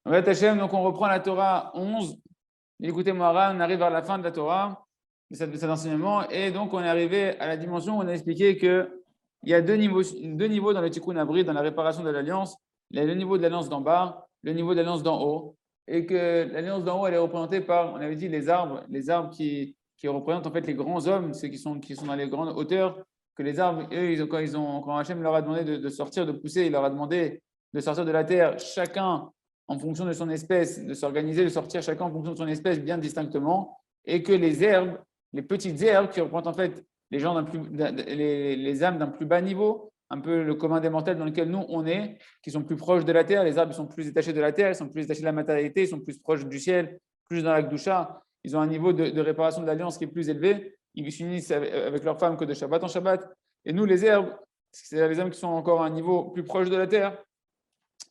Hachem, donc on reprend la Torah 11. Écoutez, Moharan, on arrive vers la fin de la Torah, de cet enseignement, et donc on est arrivé à la dimension où on a expliqué qu'il y a deux niveaux dans le Tikkun Abrit, dans la réparation de l'alliance. Il y a le niveau de l'alliance d'en bas, le niveau de l'alliance d'en haut, et que l'alliance d'en haut, elle est représentée par, on avait dit, les arbres qui représentent en fait les grands hommes, ceux qui sont dans les grandes hauteurs, que les arbres, eux, quand Hachem leur a demandé de sortir, de pousser, il leur a demandé de sortir de la terre, chacun en fonction de son espèce, de s'organiser, de sortir chacun en fonction de son espèce bien distinctement, et que les herbes, les petites herbes qui représentent en fait les gens les âmes d'un plus bas niveau, un peu le commun des mortels dans lequel nous on est, qui sont plus proches de la terre, les arbres ils sont plus détachés de la terre, ils sont plus détachés de la matérialité, ils sont plus proches du ciel, plus dans la Gdusha, ils ont un niveau de réparation de l'alliance qui est plus élevé, ils s'unissent avec leurs femmes que de Shabbat en Shabbat, et nous les herbes, c'est les âmes qui sont encore à un niveau plus proche de la terre.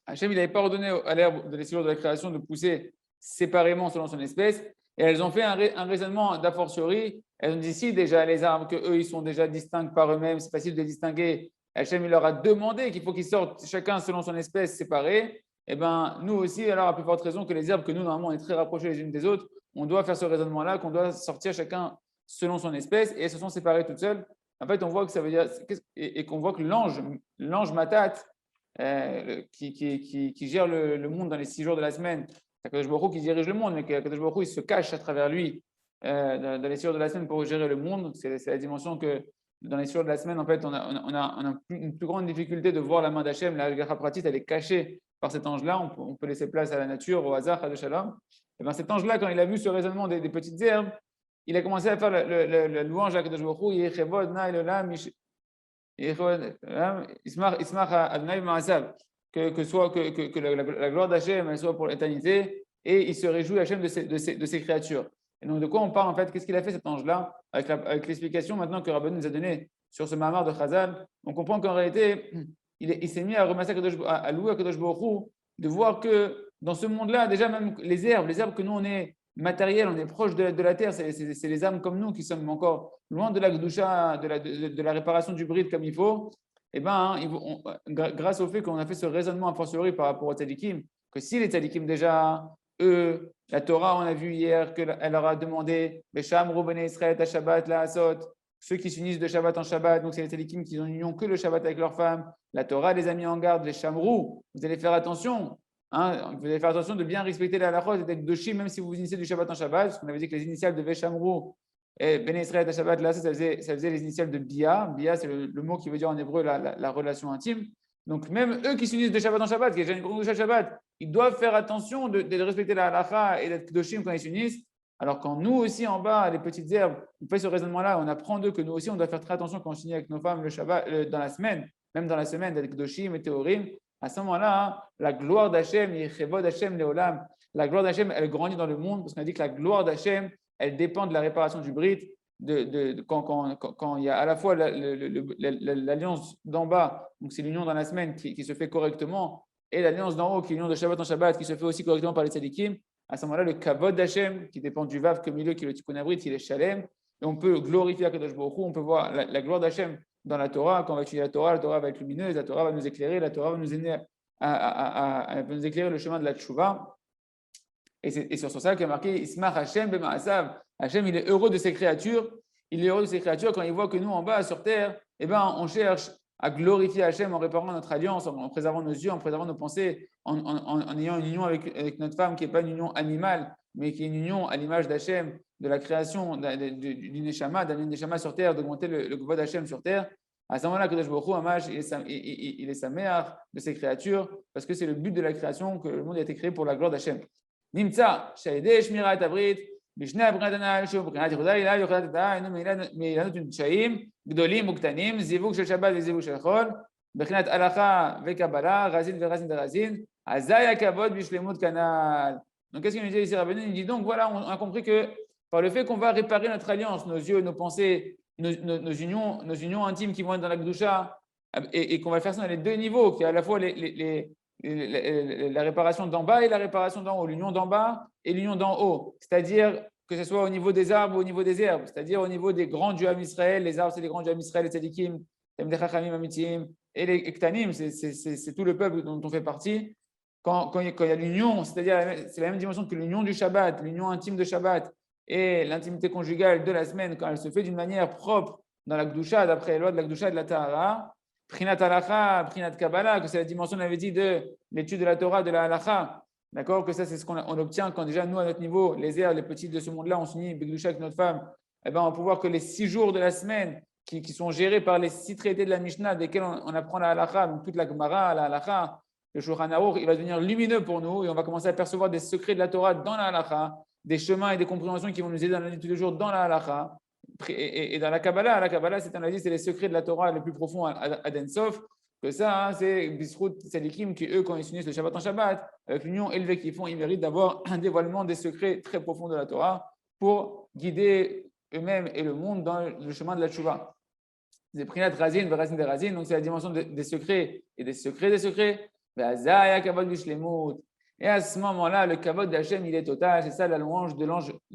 Hachem, il n'avait pas ordonné à l'herbe de l'estivure de la création de pousser séparément selon son espèce. Et elles ont fait un raisonnement d'a fortiori. Elles ont dit si déjà les arbres, qu'eux, ils sont déjà distincts par eux-mêmes, c'est facile de les distinguer. Hachem, il leur a demandé qu'il faut qu'ils sortent chacun selon son espèce séparée. Et bien, nous aussi, alors à plus forte raison que les herbes, que nous, normalement, on est très rapprochés les unes des autres, on doit faire ce raisonnement-là, qu'on doit sortir chacun selon son espèce et elles se sont séparées toutes seules. En fait, on voit que ça veut dire, et qu'on voit que l'ange Matat, qui gère le monde dans les 6 jours de la semaine. C'est Akadosh Baruch Hu qui dirige le monde, mais Akadosh Baruch Hu, il se cache à travers lui dans les 6 jours de la semaine pour gérer le monde. C'est la dimension que dans les 6 jours de la semaine, en fait, on a une plus grande difficulté de voir la main d'Hachem. La Gacha Pratit, elle est cachée par cet ange-là. On peut laisser place à la nature, au hasard, à Shalom. Et bien cet ange-là, quand il a vu ce raisonnement des petites herbes, il a commencé à faire la louange à Akadosh Baruch Hu, que la gloire d'Hachem soit pour l'éternité et il se réjouit Hachem de ses créatures. Et donc de quoi on parle en fait? Qu'est-ce qu'il a fait cet ange-là avec l'explication maintenant que Rabbeinu nous a donné sur ce Mahamar de Chazal? On comprend qu'en réalité il s'est mis à remercier à louer Akadosh Baruch Hu, de voir que dans ce monde-là déjà même les herbes que nous on est matériel, on est proche de la terre, c'est les âmes comme nous qui sommes encore loin de la Gdusha, de la réparation du bride comme il faut. Et ben, grâce au fait qu'on a fait ce raisonnement a fortiori par rapport aux tzadikim, que si les tzadikim déjà, eux, la Torah, on a vu hier qu'elle leur a demandé Besham, Roubene Israël, à Shabbat, la Asot, ceux qui s'unissent de Shabbat en Shabbat, donc c'est les tzadikim qui n'ont union que le Shabbat avec leurs femmes. La Torah les a mis en garde, les Shamrou, vous allez faire attention. Vous allez faire attention de bien respecter la halachot et d'être doshim, même si vous vous initiez du Shabbat en Shabbat, parce qu'on avait dit que les initiales de Veshamrou et Ben Israël à Shabbat, là, ça faisait les initiales de Bia. Bia, c'est le mot qui veut dire en hébreu la relation intime. Donc, même eux qui s'unissent de Shabbat en Shabbat, qui ont déjà une grande douche à Shabbat, ils doivent faire attention de respecter la halacha et d'être doshim quand ils s'unissent. Alors, quand nous aussi, en bas, les petites herbes, on fait ce raisonnement-là, on apprend d'eux que nous aussi, on doit faire très attention quand on s'unit avec nos femmes le Shabbat, dans la semaine, même dans la semaine, d'être doshim et théorim. À ce moment-là, la gloire d'Hachem, la gloire d'Hachem, elle grandit dans le monde, parce qu'on a dit que la gloire d'Hachem, elle dépend de la réparation du brit, quand il y a à la fois l'alliance d'en bas, donc c'est l'union dans la semaine qui se fait correctement, et l'alliance d'en haut, qui est l'union de Shabbat en Shabbat, qui se fait aussi correctement par les tzadikim. À ce moment-là, le kavod d'Hachem, qui dépend du vav comme milieu, qui est le tikkun abrit, il est shalem, et on peut glorifier Akadosh Baruch Hu, on peut voir la gloire d'Hachem dans la Torah. Quand on va étudier la Torah va être lumineuse, la Torah va nous éclairer, la Torah va nous aider à nous éclairer le chemin de la tchouva. Et c'est sur ça qu'il y a marqué Ismach Hashem b'ma'asav. Hashem, il est heureux de ses créatures. Il est heureux de ses créatures quand il voit que nous, en bas, sur terre, eh ben, on cherche à glorifier Hashem en réparant notre alliance, en préservant nos yeux, en préservant nos pensées, en ayant une union avec notre femme qui n'est pas une union animale, mais qui est une union à l'image d'Hachem, de la création du Neshama, d'un Neshama sur terre, d'augmenter le Gvod Hachem sur terre. À ce moment-là, Kadosh Baruch Hu, Amash, il est sa mère de ses créatures, parce que c'est le but de la création, que le monde a été créé pour la gloire d'Hachem. Nimtza, Shaïdeh, Shmira et Abrit, Mishnah Abrinat Anal, Shou, Brinat Yehuda, Ila, Yochadat Ata, Inu, Meilanut, Unshaim, Gdolim, Uktanim, Zivuk Shel Shabbat et Zivuk Shel Chol, Brinat Alacha, Vekabala, Razin, Verazin, Verazin, Azaya Kavod, Bishlemut Kanal. Donc, qu'est-ce qu'il nous dit ici, Rabbeinu? Il dit donc, voilà, on a compris que par le fait qu'on va réparer notre alliance, nos yeux, nos pensées, nos unions intimes qui vont être dans la Gdusha, et qu'on va faire ça dans les deux niveaux, qui est à la fois la réparation d'en bas et la réparation d'en haut, l'union d'en bas et l'union d'en haut, c'est-à-dire que ce soit au niveau des arbres ou au niveau des herbes, c'est-à-dire au niveau des grands dieux Am Israël, les arbres c'est les grands dieux Am Israël, les tzadikim, les chachamim amitim, et les ektanim, c'est tout le peuple dont on fait partie. quand il y a l'union, c'est-à-dire c'est la même dimension que l'union du Shabbat, l'union intime de Shabbat et l'intimité conjugale de la semaine, quand elle se fait d'une manière propre dans la Gdusha, d'après les lois de la Gdusha et de la Tahara, Prinat Halacha, Prinat Kabbalah, que c'est la dimension, on avait dit, de l'étude de la Torah, de la Halacha. D'accord? Que ça, c'est ce qu'on obtient quand déjà, nous, à notre niveau, les airs, les petits de ce monde-là, on s'unit Gdusha avec notre femme. Eh ben, on va pouvoir que les 6 jours de la semaine, qui sont gérés par les 6 traités de la Mishnah, desquels on apprend la Halacha, donc toute la Gemara, la Halacha, le Shulchan Aruch, il va devenir lumineux pour nous et on va commencer à percevoir des secrets de la Torah dans la Halacha, des chemins et des compréhensions qui vont nous aider dans la vie de tous les jours dans la Halacha. Et dans la Kabbalah, c'est, on a dit, c'est les secrets de la Torah les plus profonds à Densof. Que ça, c'est Bisrout Sadikim qui, eux, quand ils s'unissent le Shabbat en Shabbat, avec l'union élevée qu'ils font, ils méritent d'avoir un dévoilement des secrets très profonds de la Torah pour guider eux-mêmes et le monde dans le chemin de la Tchouva. C'est Prinat Razin, Verazin des Razin, donc c'est la dimension des secrets et des secrets des secrets. Et à ce moment-là, le kavod d'Hachem, il est total. C'est ça la louange de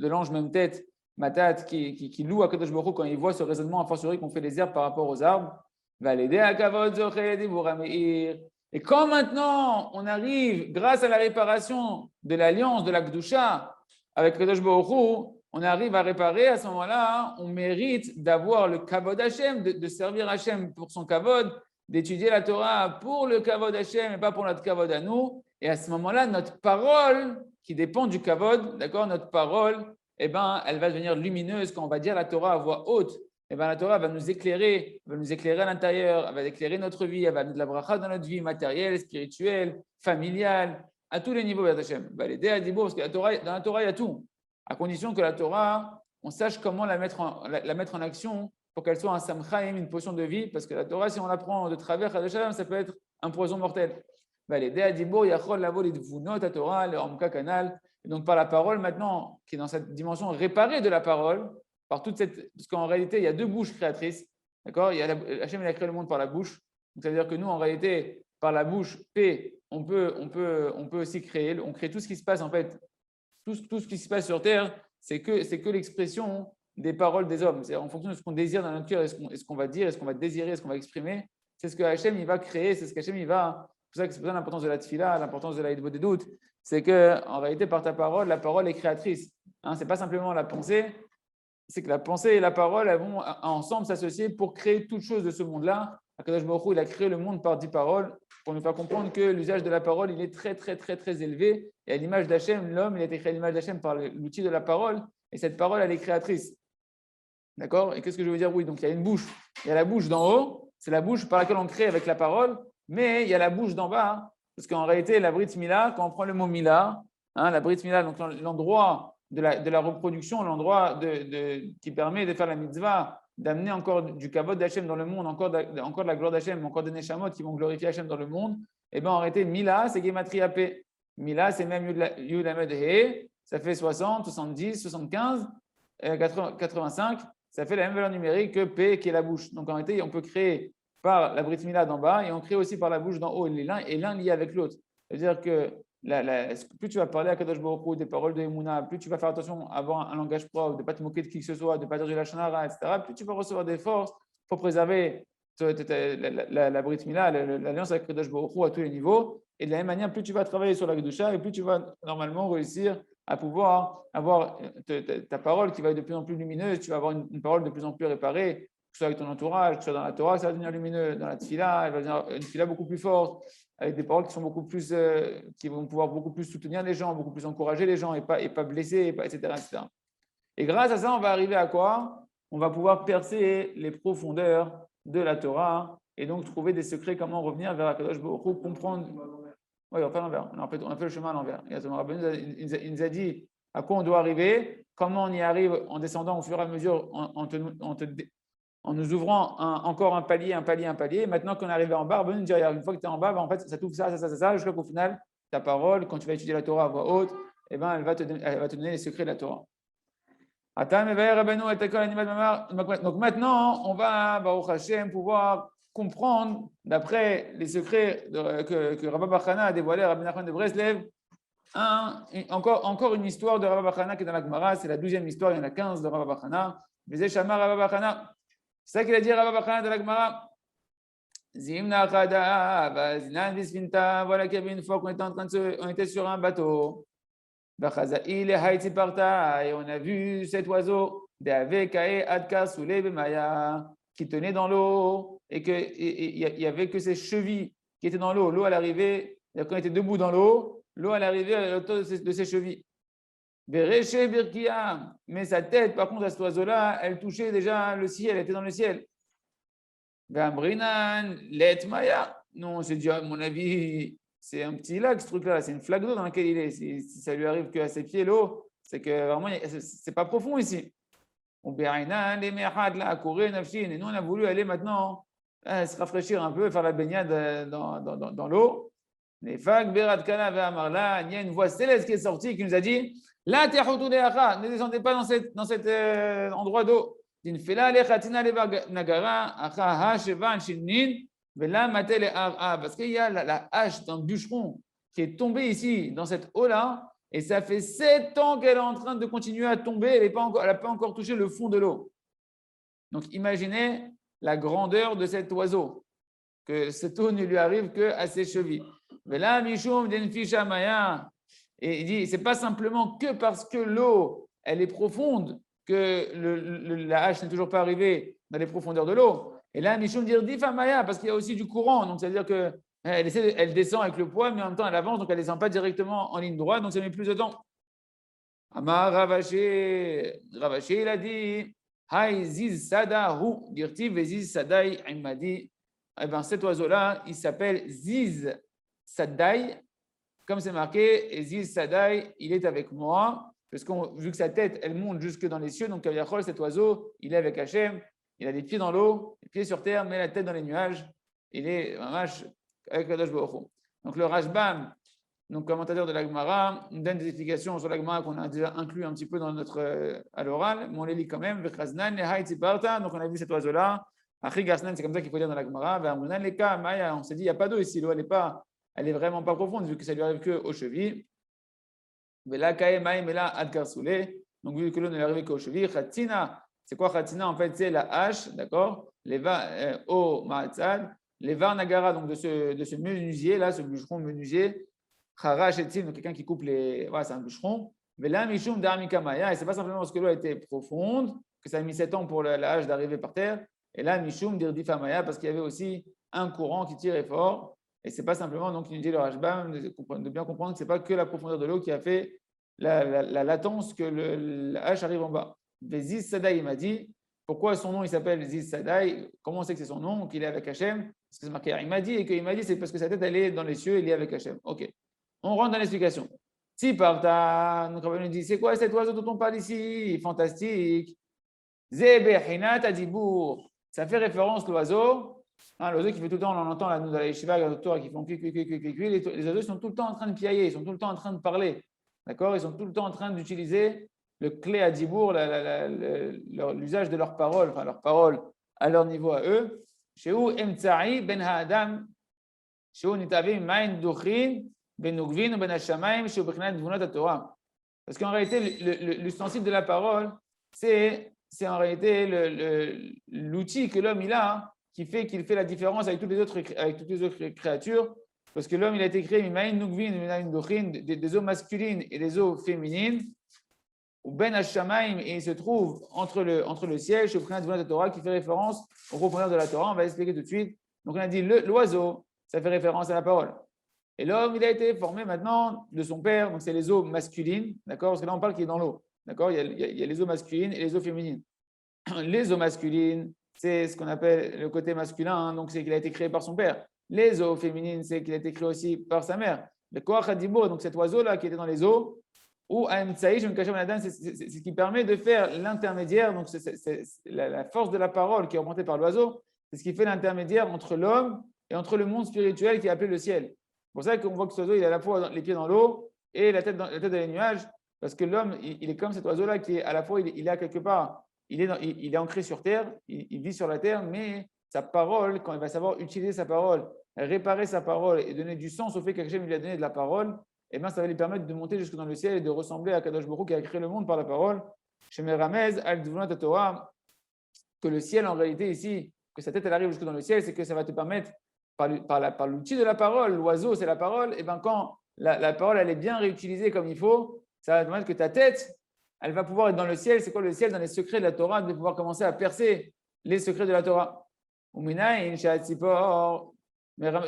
l'ange même tête, Matat, qui loue à Kadosh Baruch Hu quand il voit ce raisonnement a fortiori qu'on fait les herbes par rapport aux arbres. Va l'aider à kavod zoché dibura meir. Et quand maintenant on arrive, grâce à la réparation de l'alliance de la Kedusha avec Kadosh Baruch Hu, on arrive à réparer, à ce moment-là, on mérite d'avoir le kavod Hachem, de servir Hachem pour son kavod, d'étudier la Torah pour le kavod Hachem et pas pour notre kavod à nous. Et à ce moment-là, notre parole, qui dépend du kavod, d'accord, notre parole, eh ben, elle va devenir lumineuse quand on va dire la Torah à voix haute. Eh ben, la Torah va nous éclairer à l'intérieur, elle va éclairer notre vie, elle va mettre de la bracha dans notre vie matérielle, spirituelle, familiale, à tous les niveaux d'Hachem. Va l'aider à dire, parce que dans la Torah, il y a tout, à condition que la Torah, on sache comment la mettre en action pour qu'elle soit un samchaim, une potion de vie, parce que la Torah, si on la prend de travers, ça peut être un poison mortel. Va l'aider à dire, yachol lavo lidvunot à Torah, le amka kanal. Et donc par la parole maintenant, qui est dans cette dimension réparée de la parole, par toute cette, parce qu'en réalité, il y a 2 bouches créatrices, d'accord? Hachem il a créé le monde par la bouche, donc ça veut dire que nous, en réalité, par la bouche, on peut aussi créer, on crée tout ce qui se passe en fait, tout ce qui se passe sur terre, c'est que l'expression des paroles des hommes. C'est en fonction de ce qu'on désire dans notre cœur, est-ce qu'on va dire, est-ce qu'on va désirer, est-ce qu'on va exprimer. C'est ce que Hachem il va créer, c'est ce qu'Hachem il va. C'est pour ça l'importance de la tfila, l'importance de la hitbo des doutes. C'est qu'en réalité, par ta parole, la parole est créatrice. Ce n'est pas simplement la pensée, c'est que la pensée et la parole elles vont ensemble s'associer pour créer toute chose de ce monde-là. Akadosh Baruch Hu, il a créé le monde par 10 paroles pour nous faire comprendre que l'usage de la parole, il est très, très, très, très élevé. Et à l'image d'Hachem, l'homme, il a été créé à l'image d'Hachem par l'outil de la parole. Et cette parole, elle est créatrice. D'accord? Et qu'est-ce que je veux dire? Oui, donc il y a une bouche. Il y a la bouche d'en haut, c'est la bouche par laquelle on crée avec la parole, mais il y a la bouche d'en bas, parce qu'en réalité, la Brit Mila, quand on prend le mot Mila, la Brit Mila, donc l'endroit de la reproduction, l'endroit qui permet de faire la mitzvah, d'amener encore du kavod d'Hachem dans le monde, encore de la gloire d'Hachem, encore des neshamot qui vont glorifier Hachem dans le monde, et bien en réalité, Mila, c'est Gematria P. Mila, c'est même Yud Lamed He, ça fait 60, 70, 75, 85, ça fait la même valeur numérique que P qui est la bouche. Donc en réalité, on peut créer par la Brit Mila d'en bas et on crée aussi par la bouche d'en haut et l'un lié avec l'autre. C'est-à-dire que plus tu vas parler à Kadosh Baruch Hu des paroles de Emouna, plus tu vas faire attention à avoir un langage propre, de ne pas te moquer de qui que ce soit, de ne pas dire de la chanara, etc., plus tu vas recevoir des forces pour préserver la Brit Mila, l'alliance avec Kadosh Baruch Hu à tous les niveaux. Et de la même manière, plus tu vas travailler sur la Kedusha et plus tu vas normalement réussir à pouvoir avoir ta parole qui va être de plus en plus lumineuse, tu vas avoir une parole de plus en plus réparée, que ce soit avec ton entourage, que ce soit dans la Torah, ça va devenir lumineux, dans la tfila, elle va devenir une tfila beaucoup plus forte, avec des paroles qui sont beaucoup plus, qui vont pouvoir beaucoup plus soutenir les gens, beaucoup plus encourager les gens et pas blesser, etc., etc. Et grâce à ça, on va arriver à quoi? On va pouvoir percer les profondeurs de la Torah et donc trouver des secrets, comment revenir vers Akadosh Baruch Hu, comprendre. Oui, on fait l'envers. On a fait le chemin à l'envers. Il nous a dit à quoi on doit arriver, comment on y arrive en descendant au fur et à mesure, en nous ouvrant encore un palier. Maintenant qu'on est arrivé en bas, une fois que tu es en bas, en fait, ça t'ouvre ça, jusqu'à qu'au final, ta parole, quand tu vas étudier la Torah à voix haute, eh ben, elle va te donner les secrets de la Torah. Donc maintenant, on va, Baruch Hashem, pouvoir comprendre, d'après les secrets que Rabba Bar Chana a dévoilé à Rabbi Nachman de Breslev, encore une histoire de Rabba Bar Chana qui est dans la Gemara, c'est la 12e histoire, il y en a 15 de Rabba Bar Chana. C'est ça qu'il a dit Rabba Bar Chana dans la Gemara. Zimna Khada, Vaznan Visfinta, voilà qu'il y avait une fois qu'on était on était sur un bateau. Bachazaï le Haïti Parta, et on a vu cet oiseau, Deavekae Adka Soule Bemaya, qui tenait dans l'eau, et qu'il y avait que ses chevilles qui étaient dans l'eau. L'eau, elle arrivait, quand on était debout dans l'eau, l'eau, elle arrivait à la hauteur de ses chevilles. Bereche Birkia, mais sa tête, par contre, à cet oiseau-là, elle touchait déjà le ciel, elle était dans le ciel. Gambrinan, Let Maya. Non, on s'est dit, à mon avis, c'est un petit lac, ce truc-là, c'est une flaque d'eau dans laquelle il est. Si ça lui arrive qu'à ses pieds, l'eau, c'est que vraiment, c'est pas profond ici. On Béainan, les Mehad, là, courir, Nafshin. Et nous, on a voulu aller maintenant se rafraîchir un peu, faire la baignade dans l'eau. Les Fag, Berat Kana, Amarla, il y a une voix céleste qui est sortie qui nous a dit, là, ne descendez pas dans cet endroit d'eau. Parce qu'il y a la hache d'un bûcheron qui est tombée ici, dans cette eau-là, et ça fait 7 ans qu'elle est en train de continuer à tomber, elle n'a pas encore touché le fond de l'eau. Donc imaginez la grandeur de cet oiseau, que cette eau ne lui arrive qu'à ses chevilles. Mais là, Mishum Denfisha Maya, et il dit, c'est pas simplement que parce que l'eau, elle est profonde, que la hache n'est toujours pas arrivée dans les profondeurs de l'eau. Et là, Mishum dit Difamaya, parce qu'il y a aussi du courant. Donc, c'est-à-dire qu'elle descend avec le poids, mais en même temps, elle avance, donc elle ne descend pas directement en ligne droite, donc ça met plus de temps. Amar Ravaché, il a dit Hai Ziz Sada Hu, dirtiv Ziz Sadai, il m'a dit, eh bien, cet oiseau-là, il s'appelle Ziz Sadai, comme c'est marqué, et Ziz Sadai, il est avec moi. Parce que vu que sa tête, elle monte jusque dans les cieux, donc cet oiseau, il est avec Hachem, il a les pieds dans l'eau, les pieds sur terre, mais la tête dans les nuages. Il est mamash avec Kadosh Baruch Hu. Donc le Rashbam, donc commentateur de la Gemara, nous donne des explications sur la Gemara qu'on a déjà inclus un petit peu dans notre à l'oral, mais on les lit quand même. Donc on a vu cet oiseau-là. Achri Gasnan, c'est comme ça qu'il faut dire dans la Gemara. On s'est dit, il n'y a pas d'eau ici, l'eau, elle est vraiment pas profonde, vu que ça lui arrive qu'aux chevilles. Mais là, donc vu que l'eau ne lui arrive qu'aux chevilles, Khatina, c'est quoi Khatina? En fait, c'est la hache, d'accord? Au Ma'atzad, les Varnagara, donc de ce menuisier, là, ce bûcheron menuisier, Kharash et donc quelqu'un qui coupe les. Voilà, c'est un bûcheron. Mais là, Mishum Dharmikamaya, et c'est pas simplement parce que l'eau était profonde, que ça a mis 7 ans pour la hache d'arriver par terre. Et là, Mishum Dirdifamaya, parce qu'il y avait aussi un courant qui tirait fort. Et ce n'est pas simplement, donc il nous dit le Rashbam, de bien comprendre que ce n'est pas que la profondeur de l'eau qui a fait la latence que la hache arrive en bas. Ziz Sadai, il m'a dit, pourquoi son nom il s'appelle Ziz Sadai? Comment on sait que c'est son nom, qu'il est avec Hachem? Parce que c'est marqué, il m'a dit, et qu'il m'a dit, c'est parce que sa tête elle est dans les cieux, il est avec Hachem. Ok, on rentre dans l'explication. Si parta, donc on nous dit, c'est quoi cet oiseau dont on parle ici? Fantastique. Zebehina Tadibour, ça fait référence l'oiseau. L'oiseau qui fait tout le temps, on entend là, nous dans les Shiva, qui font cuit. Les oiseaux sont tout le temps en train de piailler, ils sont tout le temps en train de parler. D'accord? Ils sont tout le temps en train d'utiliser le clé à Dibour, l'usage de leurs paroles, enfin leurs paroles à leur niveau à eux. Chez où Emtsari ben Haadam, chez où Nitavim Main Duchin, ben Nugvin, ben Hashamaim, chez où Bechnat Dvunot Torah. Parce qu'en réalité, l'ustensile de la parole, c'est en réalité l'outil que l'homme il a, qui fait qu'il fait la différence avec toutes les autres créatures, parce que l'homme il a été créé des eaux masculines et des eaux féminines, ou ben hashamaim, et il se trouve entre le ciel, chez le de Torah, qui fait référence au profondeur de la Torah. On va expliquer tout de suite. Donc on a dit l'oiseau, ça fait référence à la parole. Et l'homme, il a été formé maintenant de son père, donc c'est les eaux masculines, d'accord? Parce que là on parle qu'il est dans l'eau, d'accord? Il y a les eaux masculines et les eaux féminines. Les eaux masculines, c'est ce qu'on appelle le côté masculin, hein, donc c'est qu'il a été créé par son père. Les eaux féminines, c'est qu'il a été créé aussi par sa mère. Le Koach Hadibo, donc cet oiseau-là qui était dans les eaux, ou Aemtsaï, c'est ce qui permet de faire l'intermédiaire, donc c'est la force de la parole qui est remontée par l'oiseau, c'est ce qui fait l'intermédiaire entre l'homme et entre le monde spirituel qui est appelé le ciel. C'est pour ça qu'on voit que cet oiseau, il a à la fois les pieds dans l'eau et la tête dans les nuages, parce que l'homme, il est comme cet oiseau-là qui est à la fois, il est à quelque part, il est ancré sur terre, il vit sur la terre, mais sa parole, quand il va savoir utiliser sa parole, réparer sa parole et donner du sens au fait qu'Hachem lui a donné de la parole, eh bien, ça va lui permettre de monter jusque dans le ciel et de ressembler à Kadosh Baruch Hu qui a créé le monde par la parole. Chez Meramez, al Torah, que le ciel en réalité ici, que sa tête elle arrive jusque dans le ciel, c'est que ça va te permettre, par l'outil de la parole, l'oiseau c'est la parole, et bien quand la parole elle est bien réutilisée comme il faut, ça va te permettre que ta tête, elle va pouvoir être dans le ciel. C'est quoi le ciel? Dans les secrets de la Torah, de pouvoir commencer à percer les secrets de la Torah. Mais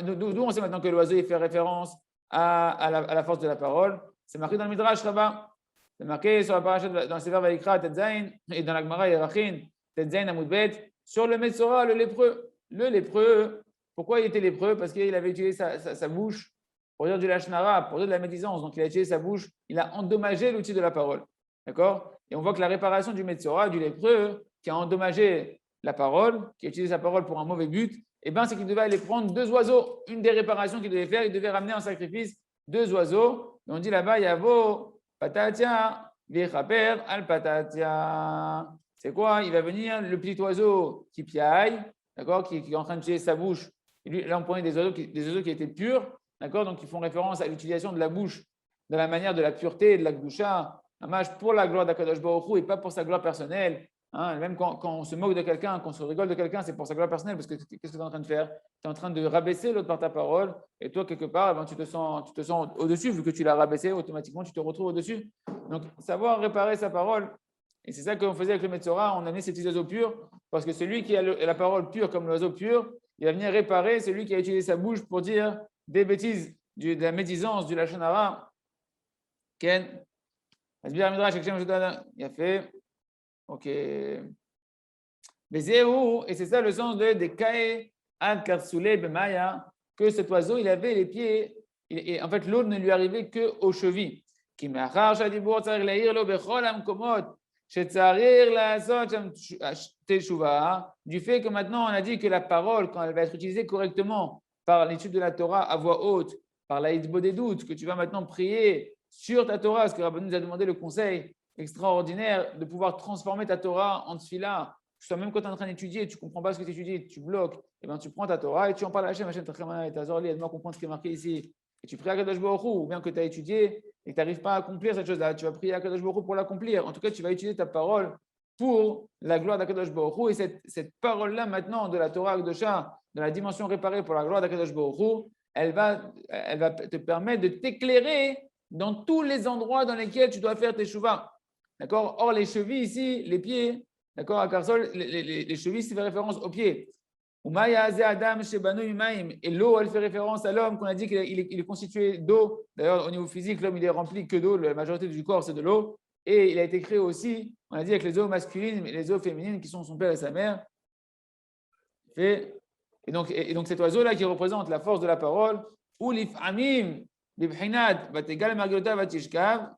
d'où on sait maintenant que l'oiseau il fait référence à la force de la parole? C'est marqué dans le Midrash là-bas. C'est marqué sur la paracha dans le Sefer Vayikra, Tetzain, et dans la Gemara Yerachin, Tetzain Amoudbet, sur le Metzora, le lépreux. Le lépreux, pourquoi il était lépreux? Parce qu'il avait utilisé sa bouche pour dire du lashon hara, pour dire de la médisance. Donc il a utilisé sa bouche, il a endommagé l'outil de la parole. D'accord? Et on voit que la réparation du Metzora, du lépreux, qui a endommagé la parole, qui a utilisé sa parole pour un mauvais but, eh ben, c'est qu'il devait aller prendre 2 oiseaux. Une des réparations qu'il devait faire, il devait ramener en sacrifice 2 oiseaux. Et on dit là-bas, Yavo, patatia, vichaper, al patatia. C'est quoi? Il va venir le petit oiseau qui piaille, d'accord, qui est en train de tuer sa bouche. Et lui, là, on prenait des oiseaux qui étaient purs, d'accord, donc ils font référence à l'utilisation de la bouche de la manière de la pureté et de la gdoucha, pour la gloire d'Akadosh Baruch Hu et pas pour sa gloire personnelle. Hein, même quand on se moque de quelqu'un, quand on se rigole de quelqu'un, c'est pour sa gloire personnelle, parce que qu'est-ce que tu es en train de faire? Tu es en train de rabaisser l'autre par ta parole, et toi, quelque part, eh ben, tu te sens au-dessus, vu que tu l'as rabaissé, automatiquement, tu te retrouves au-dessus. Donc, savoir réparer sa parole, et c'est ça qu'on faisait avec le Metzora, on amenait ces petits oiseaux purs, parce que celui qui a la parole pure comme l'oiseau pur, il va venir réparer celui qui a utilisé sa bouche pour dire des bêtises, de la médisance, du lashon hara. Ken, il a fait. Ok. Et c'est ça le sens de Kae ad Karsoulé Bemaya, que cet oiseau, il avait les pieds, et en fait, l'eau ne lui arrivait qu'aux chevilles. Qui du fait que maintenant, on a dit que la parole, quand elle va être utilisée correctement par l'étude de la Torah à voix haute, par la hitbo des doutes, que tu vas maintenant prier sur ta Torah, parce que Rabbi nous a demandé le conseil extraordinaire de pouvoir transformer ta Torah en tefila. Même quand tu es en train d'étudier, tu ne comprends pas ce que tu étudies, tu bloques, et bien tu prends ta Torah et tu en parles à Hachem, Hachem Tachemana et Tazorli, aide-moi à comprendre ce qui est marqué ici. Et tu pries à Kadosh Baruch Hu, ou bien que tu as étudié et que tu n'arrives pas à accomplir cette chose-là, tu vas prier à Kadosh Baruch Hu pour l'accomplir. En tout cas, tu vas utiliser ta parole pour la gloire d'Akadosh Baruch Hu. Et cette parole-là, maintenant, de la Torah Akdosha, de la dimension réparée pour la gloire d'Akadosh Baruch Hu, elle va te permettre de t'éclairer dans tous les endroits dans lesquels tu dois faire tes shuvah. D'accord? Or, les chevilles ici, les pieds, d'accord, à Karsol, les chevilles, c'est fait référence aux pieds. Et l'eau, elle fait référence à l'homme qu'on a dit qu'il est constitué d'eau. D'ailleurs, au niveau physique, l'homme, il est rempli que d'eau. La majorité du corps, c'est de l'eau. Et il a été créé aussi, on a dit, avec les eaux masculines et les eaux féminines qui sont son père et sa mère. Et donc cet oiseau-là qui représente la force de la parole, ou l'ifamim, l'ibhinat, vategal margota vatishkav.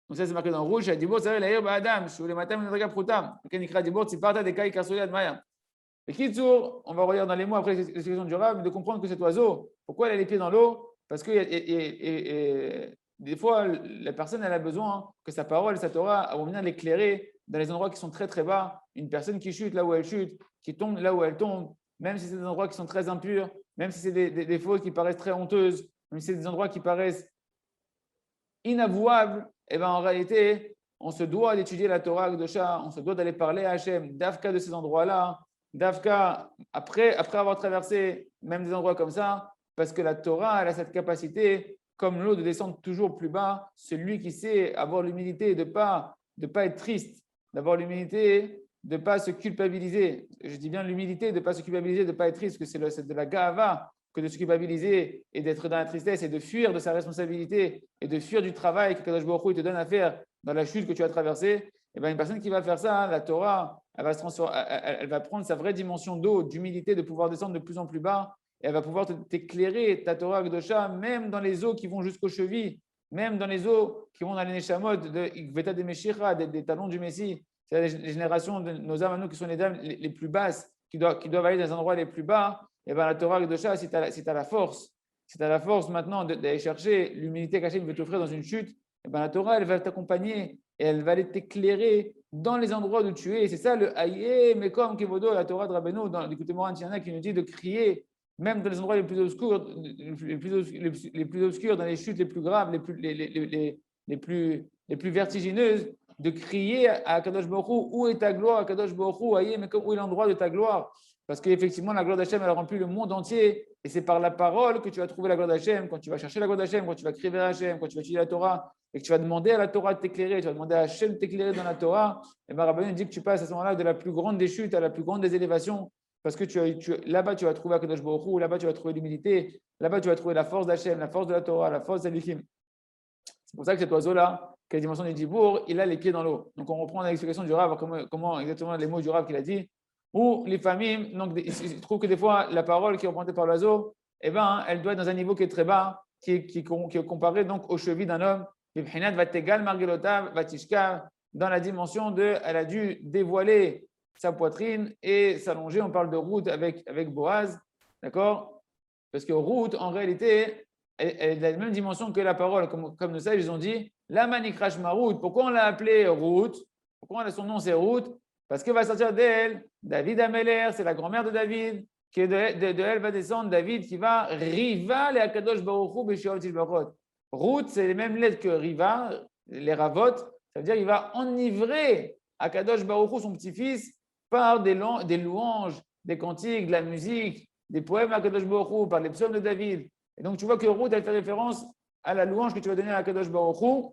Donc ça, c'est marqué dans rouge. Dibor, c'est l'air ba'adam, shu le matam nedraga prutam. Quand il dibor, c'est parta des kai karsoli admaya. Et Kitsour, on va regarder dans les mots après l'explication du Rav, de comprendre que cet oiseau, pourquoi il a les pieds dans l'eau? Parce que des fois, la personne elle a besoin que sa parole, sa Torah, vont venir l'éclairer dans les endroits qui sont très très bas. Une personne qui chute là où elle chute, qui tombe là où elle tombe, même si c'est des endroits qui sont très impurs, même si c'est des fautes qui paraissent très honteuses, même si c'est des endroits qui paraissent inavouables, et bien en réalité, on se doit d'étudier la Torah Akdosha, on se doit d'aller parler à Hachem, d'Afka de ces endroits-là. Davka, après avoir traversé même des endroits comme ça, parce que la Torah, elle a cette capacité, comme l'eau, de descendre toujours plus bas. Celui qui sait avoir l'humilité de pas être triste, d'avoir l'humilité de ne pas se culpabiliser. Je dis bien l'humilité de ne pas se culpabiliser, de ne pas être triste, parce que c'est de la gava que de se culpabiliser et d'être dans la tristesse et de fuir de sa responsabilité et de fuir du travail que Kadosh Baruch Hu te donne à faire dans la chute que tu as traversée. Et bien, une personne qui va faire ça, la Torah, elle va prendre sa vraie dimension d'eau, d'humilité, de pouvoir descendre de plus en plus bas. Et elle va pouvoir t'éclairer, ta Torah Akdosha, même dans les eaux qui vont jusqu'aux chevilles, même dans les eaux qui vont dans les Neshamot, de Ikveta de Meshicha, des talons du Messie. C'est les générations de nos âmes à nous qui sont les dames les plus basses, qui doivent aller dans les endroits les plus bas. Et bien, la Torah Akdosha, si tu as la force, maintenant d'aller chercher l'humilité qu'Hachem veut t'offrir dans une chute, et bien la Torah, elle va t'accompagner et elle va aller t'éclairer dans les endroits où tu es. C'est ça le Aïe, mais comme Kevodo, la Torah de Rabbeinu, dans l'écoute Moran Tiana, qui nous dit de crier, même dans les endroits les plus obscurs, dans les chutes les plus graves, les plus vertigineuses, de crier à Kadosh Baruch Hu, où est ta gloire, Kadosh Baruch Hu, Aïe, mais où est l'endroit de ta gloire? Parce qu'effectivement, la gloire d'Hachem, elle remplit le monde entier. Et c'est par la parole que tu vas trouver la gloire d'Hachem. Quand tu vas chercher la gloire d'Hachem, quand tu vas crier vers Hachem, quand tu vas étudier la Torah, et que tu vas demander à la Torah de t'éclairer, tu vas demander à Hachem de t'éclairer dans la Torah, et bien Rabbeinu dit que tu passes à ce moment-là de la plus grande des chutes à la plus grande des élévations. Parce que là-bas, tu vas trouver Akadosh Baruch Hu, là-bas, tu vas trouver l'humilité, là-bas, tu vas trouver la force d'Hachem, la force de la Torah, la force d'Alikim. C'est pour ça que cet oiseau-là, qui a la dimension du Dibour, il a les pieds dans l'eau. Donc, on reprend l'explication du Rav, comment exactement les mots du Rav qu'il a dit. Ou les familles, donc, il trouve que des fois, la parole qui est représentée par l'oiseau, eh ben, elle doit être dans un niveau qui est très bas, qui est comparé donc aux chevilles d'un homme. Dans la dimension de, elle a dû dévoiler sa poitrine et s'allonger. On parle de Ruth avec Boaz, d'accord? Parce que Ruth, en réalité, elle a la même dimension que la parole. Comme nous savons, ils ont dit, la manikrash Ruth. Pourquoi on l'a appelée Ruth? Pourquoi son nom c'est Ruth? Parce que va sortir d'elle David Améler, c'est la grand-mère de David, qui est de elle va descendre David qui va Riva les Akadosh Baruch Hu Beshiot Tilbarot. Ruth, c'est les mêmes lettres que Riva, les Ravot. Ça veut dire qu'il va enivrer Akadosh Baruch Hu, son petit-fils, par des louanges, des cantiques, de la musique, des poèmes à Akadosh Baruch Hu, par les psaumes de David. Et donc, tu vois que Ruth, elle fait référence à la louange que tu vas donner à Akadosh Baruch Hu,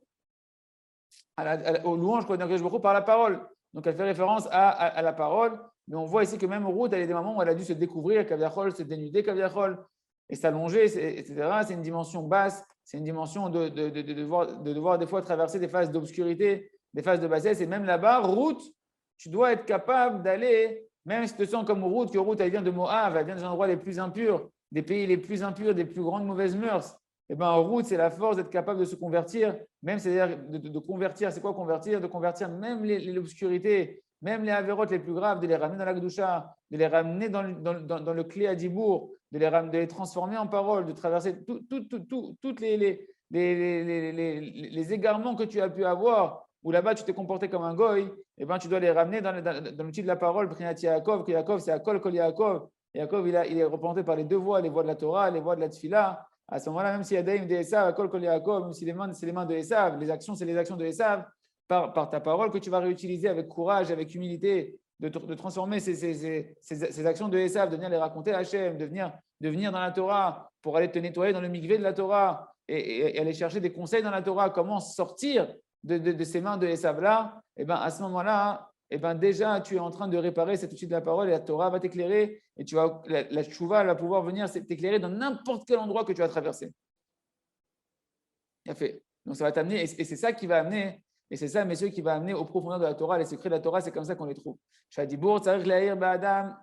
aux louanges qu'on va donner à Akadosh Baruch Hu par la parole. Donc, elle fait référence à la parole. Mais on voit ici que même Ruth, elle a des moments où elle a dû se découvrir, Kaviachol, se dénuder, Kaviachol, et s'allonger, etc. C'est une dimension basse, c'est une dimension de devoir des fois traverser des phases d'obscurité, des phases de bassesse. Et même là-bas, Ruth, tu dois être capable d'aller, même si tu te sens comme Ruth, que Ruth, elle vient de Moab, elle vient des endroits les plus impurs, des pays les plus impurs, des plus grandes mauvaises mœurs. Et bien, Ruth, c'est la force d'être capable de se convertir, même c'est-à-dire de convertir. C'est quoi convertir? De convertir même l'obscurité, même les avérotes les plus graves, de les ramener dans la Gdusha, de les ramener dans le clé à Dibour, de les transformer en parole, de traverser toutes les égarements que tu as pu avoir, où là-bas tu t'es comporté comme un goy, et ben tu dois les ramener dans l'outil de la parole, Prinati Yaakov, que Yaakov c'est Akol Kol Yaakov. Yaakov, il est représenté par les deux voix, les voix de la Torah, les voix de la Tfila. À ce moment-là, même s'il y a Daïm de Esav, Akol Kol Yaakov, même si les mains, c'est les mains de Esav, les actions, c'est les actions de Esav, par ta parole que tu vas réutiliser avec courage, avec humilité, de transformer ces actions de Esav, de venir les raconter à Hachem, de venir dans la Torah pour aller te nettoyer dans le mikvé de la Torah et aller chercher des conseils dans la Torah, comment sortir de ces mains de Esav-là, et ben à ce moment-là, et ben déjà tu es en train de réparer cet outil de la parole et la Torah va t'éclairer et la tchouva va pouvoir venir t'éclairer dans n'importe quel endroit que tu vas traverser. Il a fait. Donc ça va t'amener, et c'est ça qui va amener, et c'est ça, messieurs, qui va amener aux profondeurs de la Torah. Les secrets de la Torah, c'est comme ça qu'on les trouve. Shadibour, tzarich la'ir ba'adam.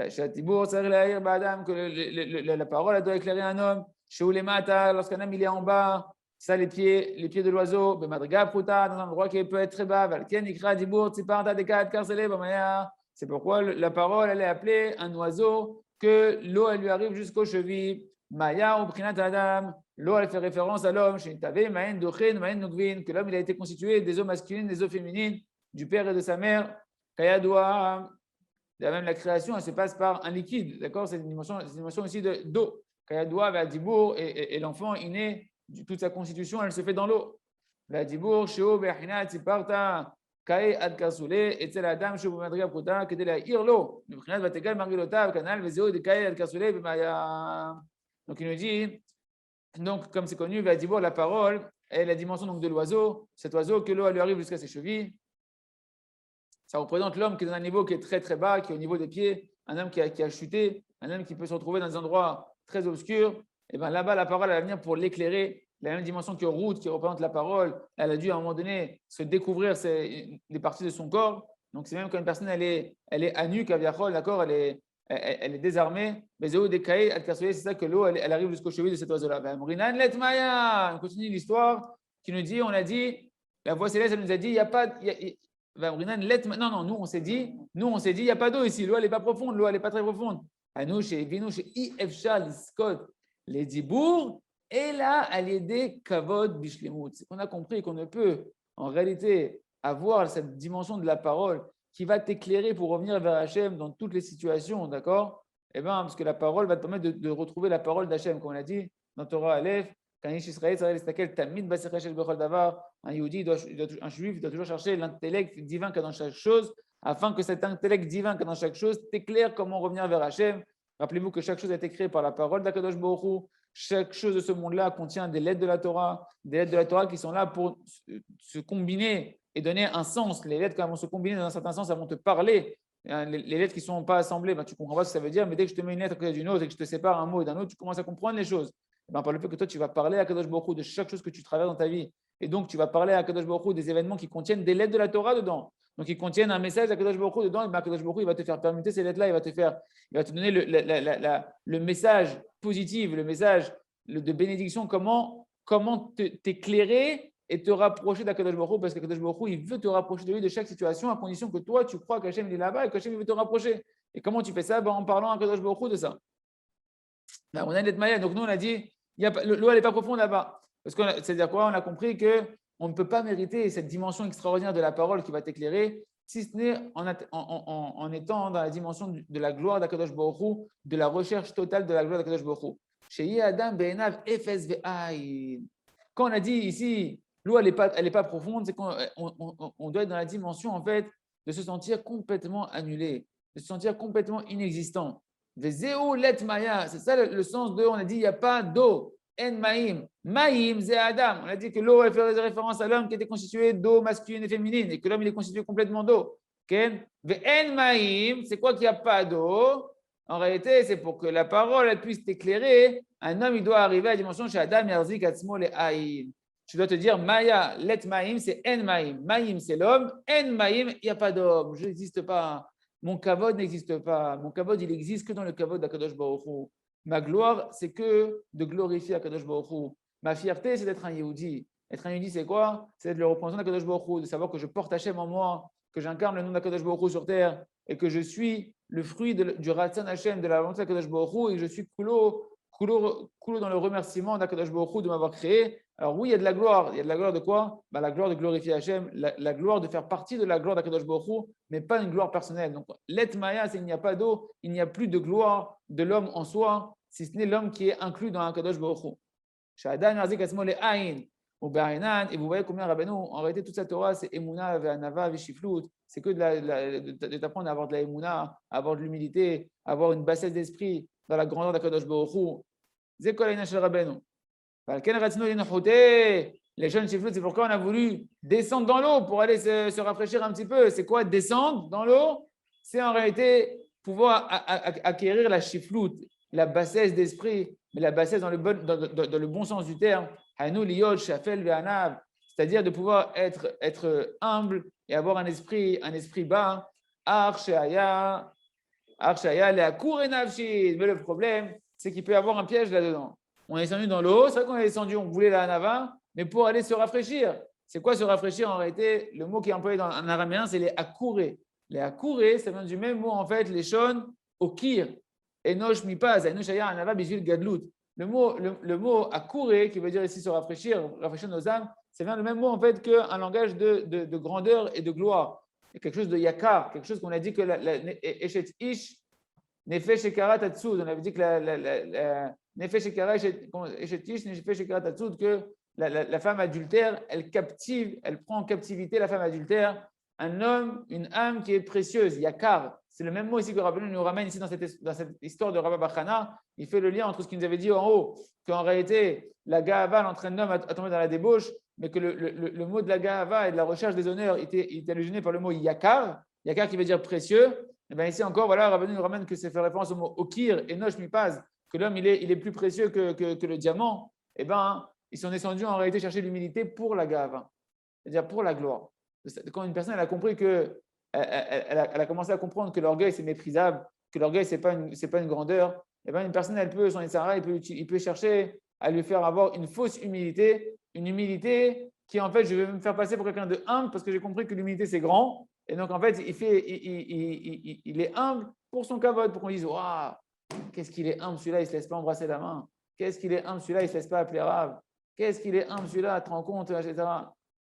Shadibour, tzarich la'ir ba'adam, que la parole, elle doit éclairer un homme. Sheulemata, lorsqu'un homme il est en bas, ça, les pieds de l'oiseau. Bemadriga pruta, dans un endroit qui peut être très bas. Valken ikra dibour, tziparta dekat karsele bamaya. C'est pourquoi la parole, elle est appelée un oiseau, que l'eau, elle lui arrive jusqu'aux chevilles. Maya ou Prinat Adam. L'eau, elle fait référence à l'homme, que l'homme il a été constitué des eaux masculines, des eaux féminines, du père et de sa mère. Kayadoua, même la création, elle se passe par un liquide, d'accord? C'est une dimension aussi d'eau. Kayadoua, Vadibour, et l'enfant, il naît, toute sa constitution, elle se fait dans l'eau. Vadibour, Sheo, Behinat, Siparta, Kae, Ad Karsule, et c'est Adam, Sheo, Madriga, Pruta, Kedela, Irlo, le Prinat, Vategal, Margilota, Canal, Vezeo, de Kae, Ad Karsule, Bemaya. Donc il nous dit, donc comme c'est connu, Vadibour, la parole, est la dimension donc, de l'oiseau, cet oiseau que l'eau lui arrive jusqu'à ses chevilles. Ça représente l'homme qui est dans un niveau qui est très très bas, qui est au niveau des pieds, un homme qui a chuté, un homme qui peut se retrouver dans des endroits très obscurs. Et bien là-bas, la parole elle va venir pour l'éclairer. La même dimension que Ruth, qui représente la parole, elle a dû à un moment donné se découvrir des parties de son corps. Donc c'est même quand une personne elle est à nu, d'accord, elle est désarmée. Mais c'est ça que l'eau elle arrive jusqu'au cheville de cet oiseau-là. On continue l'histoire qui nous dit, on a dit, la voix céleste elle nous a dit, il n'y a pas. Non, nous on s'est dit, il n'y a pas d'eau ici. L'eau, elle n'est pas profonde, l'eau, elle n'est pas très profonde. À nous, chez IFSHA, Scott, les Dibour, et là, à l'aider Kavod Bishlemut. C'est qu'on a compris qu'on ne peut, en réalité, avoir cette dimension de la parole qui va t'éclairer pour revenir vers Hachem dans toutes les situations, d'accord? Eh bien, parce que la parole va te permettre de retrouver la parole d'Hachem, comme on l'a dit dans Torah Aleph. Un juif doit toujours chercher l'intellect divin qu'il y a dans chaque chose. afin que cet intellect divin qui est dans chaque chose t'éclaire comment revenir vers Hachem. Rappelez-vous que chaque chose a été créée par la parole d'Akadosh Baruch Hu. Chaque chose de ce monde-là contient des lettres de la Torah, des lettres de la Torah qui sont là pour se combiner et donner un sens. Les lettres, quand elles vont se combiner dans un certain sens, elles vont te parler. Les lettres qui ne sont pas assemblées, tu ne comprends pas ce que ça veut dire, mais dès que je te mets une lettre à côté d'une autre et que je te sépare un mot d'un autre, tu commences à comprendre les choses. Par le fait que toi, tu vas parler à Kadosh Baruch Hu de chaque chose que tu traverses dans ta vie. Et donc, tu vas parler à Kadosh Baruch Hu des événements qui contiennent des lettres de la Torah dedans. Donc, ils contiennent un message à Kadosh Baruch Hu dedans. Et Kadosh Baruch Hu, il va te faire permuter ces lettres-là. Il va te donner le message positif, le message de bénédiction, comment t'éclairer et te rapprocher d'Akadosh Baruch Hu, parce qu'Akadosh Baruch Hu, il veut te rapprocher de lui de chaque situation, à condition que toi, tu crois qu'Hachem est là-bas et qu'Hachem veut te rapprocher. Et comment tu fais ça? En parlant à Akadosh Baruch Hu de ça. Là, on a une Maya, donc nous, on a dit, l'eau, elle n'est pas profonde là-bas. Parce que c'est-à-dire quoi? On a compris qu'on ne peut pas mériter cette dimension extraordinaire de la parole qui va t'éclairer, si ce n'est en étant dans la dimension de la gloire d'Akadosh Baruch Hu, de la recherche totale de la gloire d'Akadosh Baruch Hu. Quand on a dit ici, l'eau, elle n'est pas profonde, c'est qu'on doit être dans la dimension, en fait, de se sentir complètement annulé, de se sentir complètement inexistant. Vezeu let maya, c'est ça le sens de, on a dit, il n'y a pas d'eau. En maïm. Maïm, c'est Adam. On a dit que l'eau, elle fait référence à l'homme qui était constitué d'eau masculine et féminine, et que l'homme, il est constitué complètement d'eau. En maïm, c'est quoi qu'il n'y a pas d'eau? En réalité, c'est pour que la parole elle puisse t'éclairer. Un homme, il doit arriver à la dimension chez Adam, Yarzik, Atzmo, le Aïn. Tu dois te dire, Maya, let maïm, c'est en maïm. Maïm, c'est l'homme. En maïm, il n'y a pas d'homme. Je n'existe pas. Mon kavod n'existe pas. Mon kavod, il existe que dans le kavod d'Akadosh Baruch Hu. Ma gloire, c'est que de glorifier Akadosh Baruch Hu. Ma fierté, c'est d'être un Yehudi. Être un Yehudi, c'est quoi? C'est d'être le représentant d'Akadosh Baruch Hu, de savoir que je porte Hachem en moi, que j'incarne le nom d'Akadosh Baruch Hu sur terre et que je suis le fruit du Ratzon Hachem, de la volonté d'Akadosh Baruch Hu, et que je suis coulo dans le remerciement d'Akadosh Baruch Hu de m'avoir créé. Alors oui, il y a de la gloire. Il y a de la gloire de quoi? La gloire de glorifier Hachem, la gloire de faire partie de la gloire d'Akadosh Baruch Hu, mais pas une gloire personnelle. Donc, let maya, c'est qu'il n'y a pas d'eau, il n'y a plus de gloire de l'homme en soi, si ce n'est l'homme qui est inclus dans Akadosh Baruch Hu. Sha'adam yarzik asmo le aïn ou be'ainan. Et vous voyez combien Rabbeinu, en réalité, toute cette Torah, c'est emuna, ve'anava, ve'shiflut. C'est que de t'apprendre à avoir de la emuna, à avoir de l'humilité, à avoir une bassesse d'esprit dans la grandeur d'Akadosh Baruch Hu. C'est quoi l'inash Rabbeinu? Les jeunes shiflut, c'est pourquoi on a voulu descendre dans l'eau pour aller se rafraîchir un petit peu. C'est quoi descendre dans l'eau? C'est en réalité pouvoir acquérir la shiflut, la bassesse d'esprit, mais la bassesse dans le bon sens du terme. C'est-à-dire de pouvoir être humble et avoir un esprit bas. Mais le problème, c'est qu'il peut y avoir un piège là-dedans. On est descendu dans l'eau, c'est vrai qu'on est descendu, on voulait la Hanava, mais pour aller se rafraîchir. C'est quoi se rafraîchir en réalité? Le mot qui est employé en araméen, c'est les akouré. Les akouré, ça vient du même mot en fait, les shon, okir. Enosh mipaz, enosh aya Hanava bishvil gadlut. Le mot akouré, qui veut dire ici se rafraîchir, rafraîchir nos âmes, ça vient le même mot en fait qu'un langage de grandeur et de gloire. Et quelque chose de yakar, quelque chose qu'on a dit que Eshet Ish, Nefesh Shekara Tatsud, on avait dit que Nefesh Shekara Eshet Ish, Nefesh Shekara Tatsud, que la femme adultère, elle prend en captivité la femme adultère, un homme, une âme qui est précieuse, yakar. C'est le même mot ici que Rabbeinu nous ramène ici dans cette histoire de Rabba Bachana. Il fait le lien entre ce qu'il nous avait dit en haut, qu'en réalité, la Gahava l'entraîne l'homme à tomber dans la débauche, mais que le mot de la Gahava et de la recherche des honneurs était allusionné par le mot yakar, yakar qui veut dire précieux. Et bien ici encore, voilà, Rabbeinu nous ramène que c'est fait référence au mot okir et nosh mipaz, que l'homme il est plus précieux que le diamant. Et bien, ils sont descendus en réalité chercher l'humilité pour la Gahava, c'est-à-dire pour la gloire. Quand une personne elle a compris que elle a commencé à comprendre que l'orgueil c'est méprisable, que l'orgueil c'est pas une grandeur, et bien une personne elle peut son Yitzhara, il peut chercher à lui faire avoir une fausse humilité, une humilité qui en fait je vais me faire passer pour quelqu'un de humble parce que j'ai compris que l'humilité c'est grand, et donc en fait il est humble pour son kavod, pour qu'on dise waouh, qu'est-ce qu'il est humble celui-là, il se laisse pas embrasser la main, qu'est-ce qu'il est humble celui-là, il se laisse pas appeler Rav, qu'est-ce qu'il est humble celui-là, te rends compte, etc.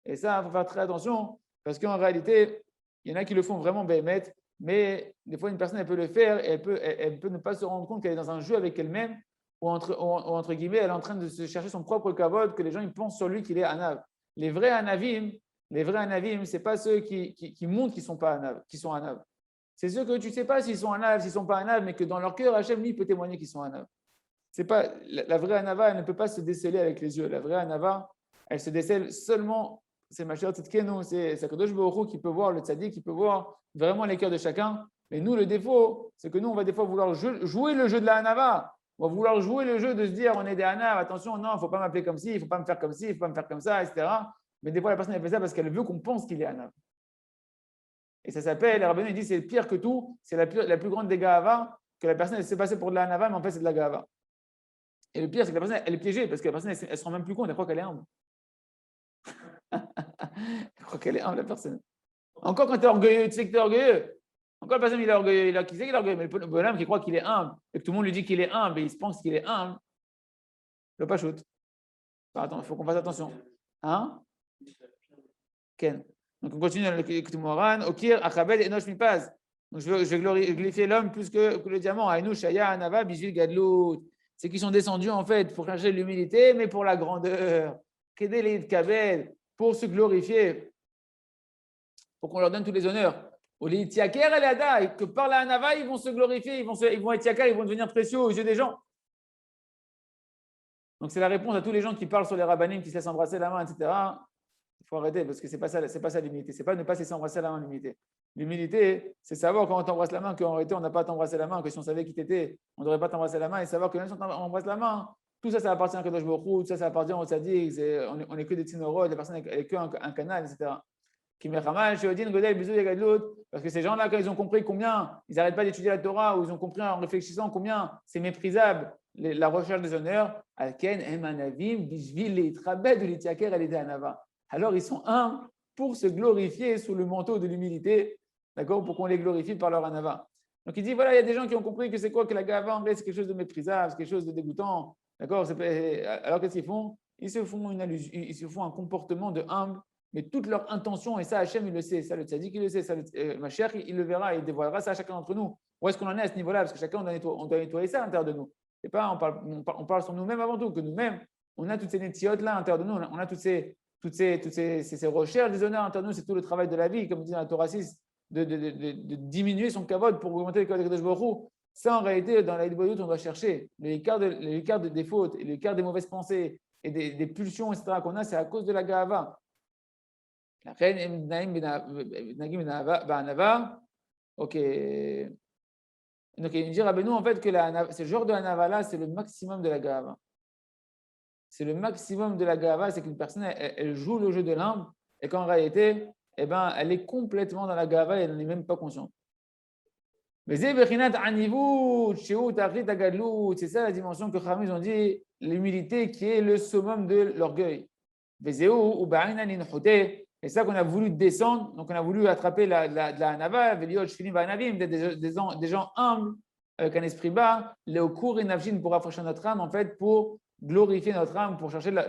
Et ça il faut faire très attention. Parce qu'en réalité, il y en a qui le font vraiment béhémet, mais des fois, une personne, elle peut le faire et elle peut ne pas se rendre compte qu'elle est dans un jeu avec elle-même, ou entre guillemets, elle est en train de se chercher son propre kavod, que les gens ils pensent sur lui qu'il est anav. Les vrais anavim, Les vrais anavim, ce n'est pas ceux qui montrent qu'ils sont pas anav, qui sont anav. C'est ceux que tu ne sais pas s'ils sont anav, s'ils ne sont pas anav, mais que dans leur cœur, Hachem, lui, peut témoigner qu'ils sont anav. C'est pas, la vraie anava, elle ne peut pas se déceler avec les yeux. La vraie anava, elle se décèle seulement, c'est Mashiach Tzidkenu, c'est Kadosh Baruch Hu qui peut voir le tzaddik, qui peut voir vraiment les cœurs de chacun. Mais nous, le défaut, c'est que nous, on va des fois vouloir jouer le jeu de la anava. On va vouloir jouer le jeu de se dire, on est des anav, attention, non, il ne faut pas m'appeler comme ci, il ne faut pas me faire comme ci, il ne faut pas me faire comme ça, etc. Mais des fois, la personne, elle fait ça parce qu'elle veut qu'on pense qu'il est anav. Et ça s'appelle, les rabbinus disent, c'est pire que tout, c'est la plus grande des gahava, que la personne, elle s'est passée pour de la anava, mais en fait, c'est de la gahava. Et le pire, c'est que la personne, elle est piégée parce que la personne, elle ne se rend même plus compte, elle croit qu'elle est humble. Elle croit qu'elle est humble, la personne. Encore quand tu es orgueilleux, tu sais que tu es orgueilleux. Encore la personne, il est orgueilleux, qui sait qu'il est orgueilleux, mais le bonhomme qui croit qu'il est humble et que tout le monde lui dit qu'il est humble et il se pense qu'il est humble, il ne va pas shoot. Attends, il faut qu'on fasse attention. Hein? Ken. Donc on continue avec le Moran. Okir, Achabed, Enosh Mipaz. Donc je vais glorifier l'homme plus que le diamant. Aïnou, Shaya, Anava, Bijil, Gadlout. C'est qu'ils sont descendus en fait pour chercher l'humilité, mais pour la grandeur. Kedelit, Kabed, pour se glorifier. Pour qu'on leur donne tous les honneurs. Que par la Anava, ils vont se glorifier, ils vont être yakar, ils vont devenir précieux aux yeux des gens. Donc c'est la réponse à tous les gens qui parlent sur les rabbanim, qui se laissent embrasser la main, etc. Il faut arrêter parce que ce n'est pas ça l'humilité. Ce n'est pas ne pas se laisser embrasser la main, l'humilité. L'humilité, c'est savoir quand on t'embrasse la main qu'en réalité, on n'a pas à t'embrasser la main, que si on savait qui t'étais, on ne devrait pas t'embrasser la main et savoir que même si on embrasse la main, tout ça, ça appartient à Kadosh Baruch Hu, tout ça, ça appartient au tzaddik, on n'est que des tzinorot, la personne n'est qu'un canal, etc. Parce que ces gens-là, quand ils ont compris combien, ils n'arrêtent pas d'étudier la Torah, ou ils ont compris en réfléchissant combien c'est méprisable la recherche des honneurs, alors ils sont un pour se glorifier sous le manteau de l'humilité, d'accord, pour qu'on les glorifie par leur anava. Donc il dit, voilà, il y a des gens qui ont compris que c'est quoi que la gava en vrai, c'est quelque chose de méprisable, c'est quelque chose de dégoûtant, d'accord. Alors qu'est-ce qu'ils font? Ils se font un comportement de humble, mais toute leur intention, et ça Hachem il le sait, ça le tzaddik il le sait, ça Mashiach il le verra, il dévoilera ça à chacun d'entre nous. Où est-ce qu'on en est à ce niveau-là? Parce que chacun on doit nettoyer ça à l'intérieur de nous. Et pas, on parle sur nous-mêmes avant tout, que nous-mêmes, on a toutes ces netiotes là à l'intérieur de nous, on a toutes ces recherches des honneurs à l'intérieur de nous, c'est tout le travail de la vie, comme dit dans la Torah 6, de diminuer son kavod pour augmenter le kavod de Kadosh Baruch Hu. Ça, en réalité, dans la Hidbout, on doit chercher l'écart des fautes, et l'écart des mauvaises pensées et des pulsions, etc. qu'on a, c'est à cause de la gava. La reine Nagim Ba'anava, ok. Donc, il dit Rabbeinu en fait que ce genre de anava-là, c'est le maximum de la gava. C'est le maximum de la gava, c'est qu'une personne, elle joue le jeu de l'humble et qu'en réalité, eh ben, elle est complètement dans la gava et elle n'en est même pas consciente. C'est ça la dimension que Khamid ont dit, l'humilité qui est le summum de l'orgueil. Et ça qu'on a voulu descendre, donc on a voulu attraper la anava, des gens humbles, avec un esprit bas, pour rafraîchir notre âme, en fait, pour glorifier notre âme, pour chercher la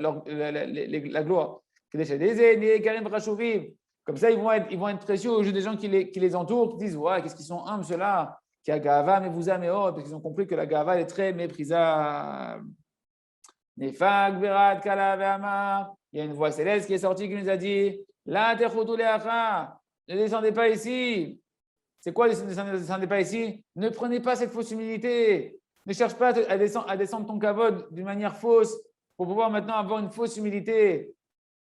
gloire. Comme ça, ils vont être précieux aux yeux des gens qui les entourent, qui disent, ouais, qu'est-ce qu'ils sont humbles ceux-là, qui a gava, mais vous aimez, parce qu'ils ont compris que la gava est très méprisable. Nefag, Berat, Kala, Ve'amar. Il y a une voix céleste qui est sortie qui nous a dit, La techotu leacha, ne descendez pas ici. C'est quoi ne descendez pas ici? Ne prenez pas cette fausse humilité. Ne cherche pas à descendre ton kavod d'une manière fausse pour pouvoir maintenant avoir une fausse humilité.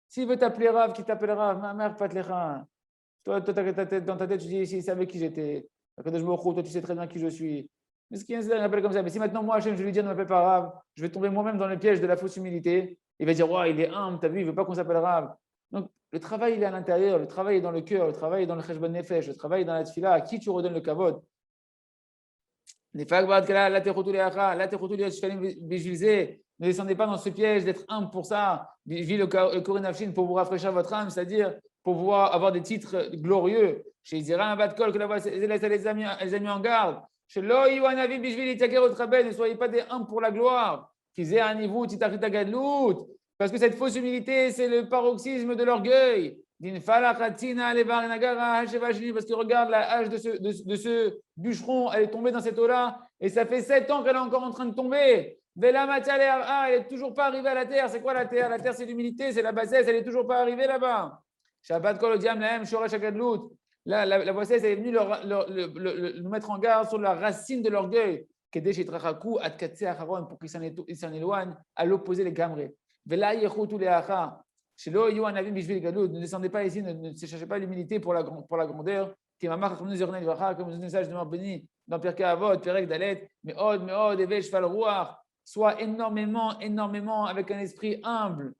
S'il veut t'appeler Rav, qui t'appelle Rav, ma mère, pas te lecha. Toi, dans ta tête, tu dis, s'il savait qui j'étais. Toi, tu sais très bien qui je suis. Mais ce qui est un appel comme ça. Mais si maintenant, moi, Hachem, je lui dis, ne m'appelle pas Rav, je vais tomber moi-même dans le piège de la fausse humilité. Il va dire, ouais, il est humble, t'as vu, il ne veut pas qu'on s'appelle Rav. Donc, le travail, il est à l'intérieur, le travail est dans le cœur, le travail est dans le cheshbon nefesh, le travail est dans la tfila. À qui tu redonnes le kavod? Ne descendez pas dans ce piège d'être humble pour ça. Vivez le korinafshin pour vous rafraîchir votre âme, c'est-à-dire pour pouvoir avoir des titres glorieux. Chez Izira, un bat-kol, que la voix les a mis en garde. Chez Loï ou Anavi, Bishvili, Taker, ne soyez pas des humbles pour la gloire. Qu'ils aient un niveau, Titachita Gadlout. Parce que cette fausse humilité, c'est le paroxysme de l'orgueil. Parce que regarde la hache de ce bûcheron, elle est tombée dans cette eau-là, et ça fait 7 ans qu'elle est encore en train de tomber. Elle n'est toujours pas arrivée à la terre. C'est quoi la terre? La terre, c'est l'humilité, c'est la bassesse, elle n'est toujours pas arrivée là-bas. Shabbat kol odiam lahem shoresh hagadlut. La voix est venue nous mettre en garde sur la racine de l'orgueil, pour qu'ils s'en éloignent à l'opposé les gamrés. Ne descendez pas ici, ne cherchez pas l'humilité pour la grandeur. Comme nous dit sage de mort béni dans Pirkei Avot, Perek Dalet, mais Eve Shval Ruach, soit énormément avec un esprit humble.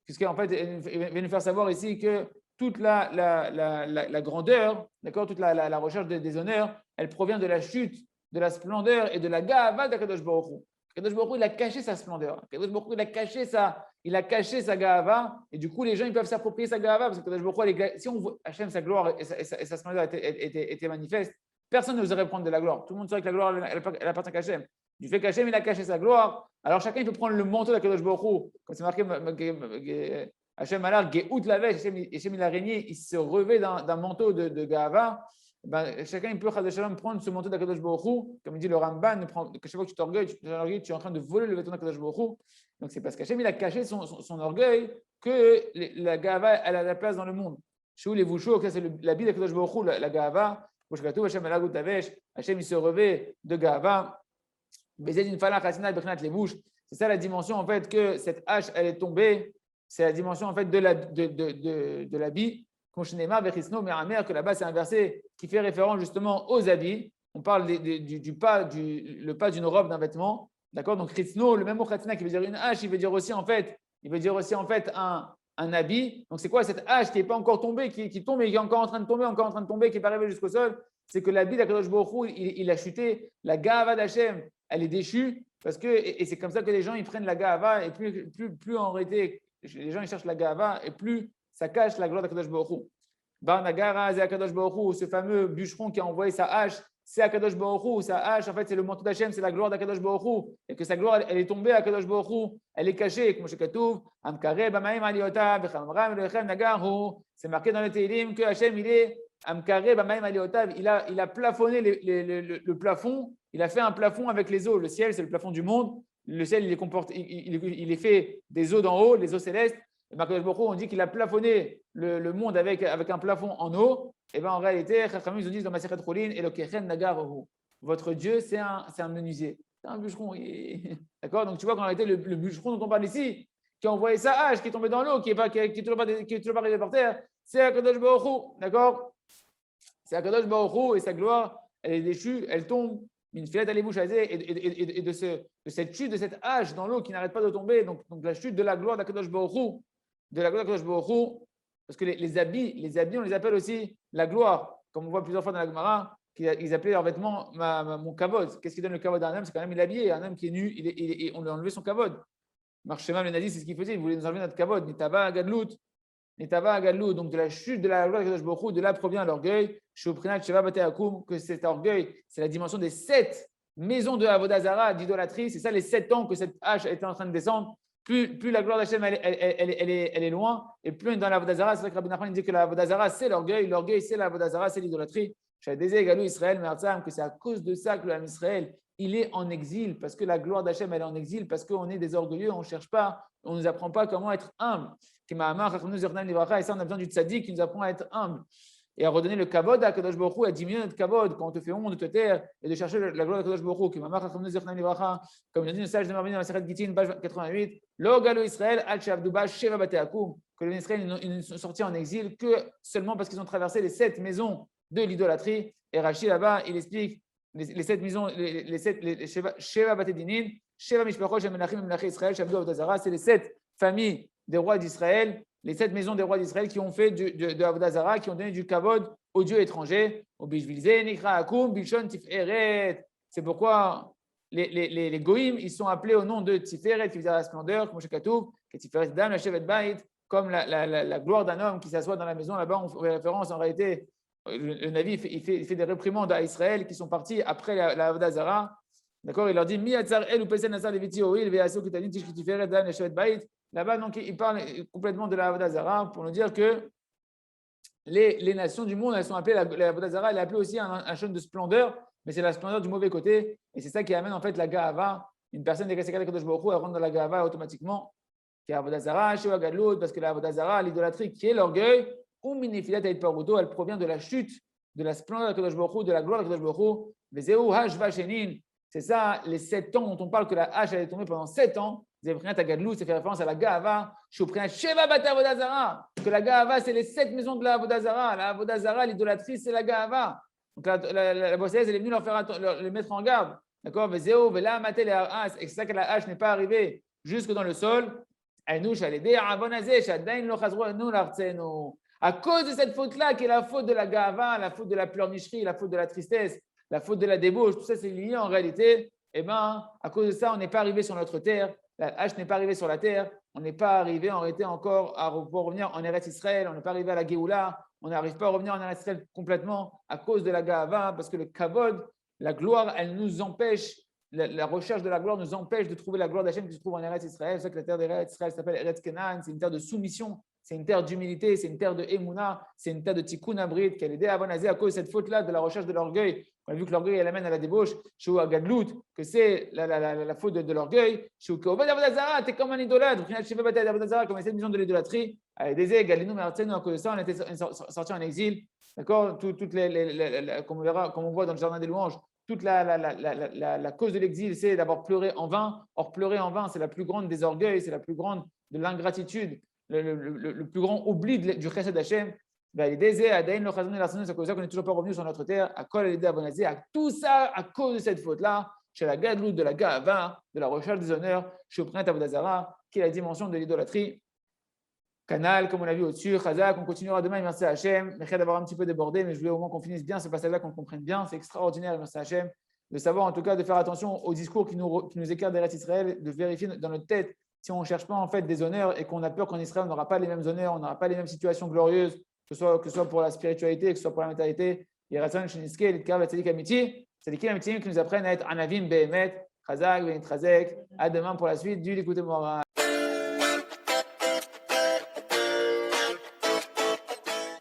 Puisqu'en fait, il va nous faire savoir ici que toute la grandeur, d'accord, toute la recherche des honneurs, elle provient de la chute, de la splendeur et de la gava d'Akadosh Baruch Hu. Akadosh Baruch Hu, il a caché sa splendeur. Akadosh Baruch Hu, il a caché sa gava, et du coup, les gens ils peuvent s'approprier sa gava, parce que Akadosh Baruch Hu, si on voit Hachem, sa gloire et sa splendeur était manifeste, personne n'oserait prendre de la gloire. Tout le monde saurait que la gloire, elle appartient à Hachem. Du fait qu'Hachem, il a caché sa gloire, alors chacun il peut prendre le manteau d'Akadosh Baruch Hu. Comme c'est marqué, Hachem Alar, Geout Lavesh, Hachem il a régné, il se revêt d'un manteau de Gahava. Ben, chacun il peut prendre ce manteau d'Akadosh Baruch Hu. Comme il dit le Ramban, que chaque fois que tu t'orgueilles, tu es en train de voler le vêtement d'Akadosh Baruch Hu. Donc c'est parce qu'Hachem il a caché son orgueil que la Gahava elle a la place dans le monde. Chez les Vouchos, c'est l'habit d'Akadosh Baruch Hu, la Gahava. Hachem il se revêt de Gahava. C'est ça la dimension en fait que cette hache elle est tombée. C'est la dimension en fait de l'habit. Que là-bas c'est un verset qui fait référence justement aux habits. On parle du pas d'une robe, d'un vêtement. D'accord. Donc Kritsno, le même mot Khatsina qui veut dire une hache, il veut dire aussi en fait un habit. Donc c'est quoi cette hache qui n'est pas encore tombée, qui tombe et qui est encore en train de tomber, qui n'est pas arrivée jusqu'au sol? C'est que l'habit d'Akadosh Baruch Hu, il a chuté. La Gahava d'Hachem, elle est déchue parce que, et c'est comme ça que les gens ils prennent la Gahava et plus en réalité les gens ils cherchent la Gahava et plus ça cache la gloire d'Akadosh Baruch Hu. Barnagara, c'est Akadosh Baruch Hu, ce fameux bûcheron qui a envoyé sa hache, c'est Akadosh Baruch Hu. Sa hache, en fait, c'est le manteau d'Hachem, c'est la gloire d'Akadosh Baruch Hu. Et que sa gloire, elle est tombée à Akadosh Baruch Hu, elle est cachée. Comme c'est marqué dans le Tehillim que Hachem, il est il a plafonné le plafond, il a fait un plafond avec les eaux. Le ciel, c'est le plafond du monde. Le ciel, il est fait des eaux d'en haut, les eaux célestes. Et Akadosh Baruch Hu, on dit qu'il a plafonné le monde avec un plafond en eau. Et bien en réalité, Chachamim, ils nous disent dans Masechet Choulin, Elokechen Nagarahu. Votre Dieu, c'est un menuisier, c'est un bûcheron. D'accord. Donc tu vois qu'en réalité, le bûcheron dont on parle ici, qui a envoyé sa hache, qui est tombé dans l'eau, qui est toujours pas arrivé par terre, c'est Akadosh Baruch Hu. D'accord. C'est Akadosh Baruch Hu et sa gloire, elle est déchue, elle tombe. Une filette à l'ébouche et de cette chute, de cette hache dans l'eau qui n'arrête pas de tomber. Donc la chute de la gloire d'Akadosh Baruch Hu, parce que les habits, on les appelle aussi la gloire, comme on voit plusieurs fois dans la Gemara, ils appelaient leurs vêtements mon kavod. Qu'est-ce qui donne le kavod à un homme? C'est quand même il est habillé. Un homme qui est nu, on lui a enlevé son kavod. Marchema le nazi, c'est ce qu'il faisait, il voulait nous enlever notre kavod. Nitava Gadlut. Donc de la chute de la gloire d'Akadosh Baruch Hu, de là provient l'orgueil. Que cet orgueil, c'est la dimension des 7 maisons de Avodah Zarah, d'idolâtrie. C'est ça les 7 ans que cette hache était en train de descendre. Plus la gloire d'Hachem elle est loin, et plus on est dans la Avodah Zarah. C'est vrai que Rabbi Nachman dit que la Avodah Zarah c'est l'orgueil c'est la Avodah Zarah, c'est l'idolâtrie. Israël, que c'est à cause de ça que l'âme Israël il est en exil, parce que la gloire d'Hachem elle est en exil, parce qu'on est des orgueilleux, on ne cherche pas, on ne nous apprend pas comment être humble. Et ça on a besoin du tzaddik qui nous apprend à être humble et à redonner le kavod à Kadosh Baruch Hu, à diminuer notre kavod quand on te fait honte de te taire et de chercher la gloire de Kadosh Baruch Hu. Comme il dit le sage de Marvin dans la Seret Gittin, page 88, Lo galo Israël al shavduba sheva bate akum, que les Israël ils ne sont sortis en exil que seulement parce qu'ils ont traversé les 7 maisons de l'idolâtrie. Et Rashi là-bas, il explique les 7 maisons, les sheva bate dinin, sheva mishpachot shel menachim menachim Israël shavdu avodah zara, c'est les 7 familles des rois d'Israël, les 7 maisons des rois d'Israël qui ont fait de Avodah Zarah, qui ont donné du kavod aux dieux étrangers. C'est pourquoi les goïms, ils sont appelés au nom de Tiferet, qui veut dire la splendeur, comme la gloire d'un homme qui s'assoit dans la maison. Là-bas, on fait référence, en réalité, le Navi, il fait des réprimandes à Israël qui sont partis après la Avodah Zarah. D'accord, il leur dit, là-bas, donc, il parle complètement de la Avodah Zarah pour nous dire que les nations du monde, elles sont appelées, la Avodah Zarah, elle est appelée aussi un chêne de splendeur, mais c'est la splendeur du mauvais côté. Et c'est ça qui amène en fait la Gahava. Une personne décaissée avec Kadosh Baruch Hu, elle rentre dans la Gahava automatiquement. qui est Avodazara, Sheva Gadlut, parce que la Avodazara, l'idolâtrie qui est l'orgueil, ou Minifilat Ait Paruto, elle provient de la chute, de la splendeur de Kadosh Baruch Hu, de la gloire de Kadosh Baruch Hu. Vezeu Hashva Shenin, c'est ça, les 7 ans dont on parle que la hache allait tomber pendant 7 ans. Zéphrinat Agadlou, c'est fait référence à la Gahava, Shuprinat Sheva Bata Avodazara, que la Gahava, c'est les 7 maisons de la Avodazara. La Avodazara, l'idolâtrie, c'est la Gahava. Donc la bossaise, elle est venue les mettre en garde. D'accord? Vezeu, Vela, Matel et As, et c'est ça que la hache n'est pas arrivée jusque dans le sol. À cause de cette faute-là, qui est la faute de la Gahava, la faute de la pleurnicherie, la faute de la tristesse, la faute de la débauche, tout ça c'est lié en réalité. Eh bien, à cause de ça, on n'est pas arrivé sur notre terre. La hache n'est pas arrivée sur la terre. On n'est pas arrivé en réalité encore à revenir en Eretz Israël. On n'est pas arrivé à la Géoula. On n'arrive pas à revenir en Eretz Israël complètement à cause de la Gahava, parce que le Kavod, la gloire, elle nous empêche, la recherche de la gloire nous empêche de trouver la gloire d'Hachem qui se trouve en Eretz Israël. C'est ça que la terre d'Eretz Israël s'appelle Eretz Kenan. C'est une terre de soumission. C'est une terre d'humilité, c'est une terre de Emouna, c'est une terre de Tikkun Abrit, qu'elle est aidée à Avonazé à cause de cette faute-là, de la recherche de l'orgueil. On a vu que l'orgueil, elle amène à la débauche. Chez Agadlout, que c'est la faute de l'orgueil. Chez Oved Avodazara, tu es comme un idolâtre. Comme cette mission de l'idolâtrie. Aidezé, Galinu, Mertzenu, à cause de ça, on était sortis en exil. D'accord? Comme on voit dans le jardin des louanges, toute la cause de l'exil, c'est d'avoir pleuré en vain. Or, pleurer en vain, c'est la plus grande des orgueils, c'est la plus grande de l'ingratitude. Le plus grand oubli du chesed d'Hachem, c'est pour ça qu'on n'est toujours pas revenu sur notre terre, à tout ça à cause de cette faute-là, chez la gadlout de la ga'ava, de la recherche des honneurs, chez Prinat Avodazara, qui est la dimension de l'idolâtrie. Canal, comme on l'a vu au-dessus, Chazak, on continuera demain, merci à Hachem. Merci d'avoir un petit peu débordé, mais je voulais au moins qu'on finisse bien ce passage-là, qu'on le comprenne bien. C'est extraordinaire, merci à Hachem, de savoir en tout cas de faire attention aux discours qui nous écartent d'Eretz Israël, de vérifier dans notre tête si on ne cherche pas en fait des honneurs et qu'on a peur qu'en Israël, on n'aura pas les mêmes honneurs, on n'aura pas les mêmes situations glorieuses, que ce soit pour la spiritualité, que ce soit pour la matérialité. Il y a Ratzon, Sheniske, Litkav, Tzadik Amiti, Tzadikim Amitim qui nous apprennent à être Anavim Behemet, Chazak, Benit Chazek. À demain pour la suite du Likutei Moharan.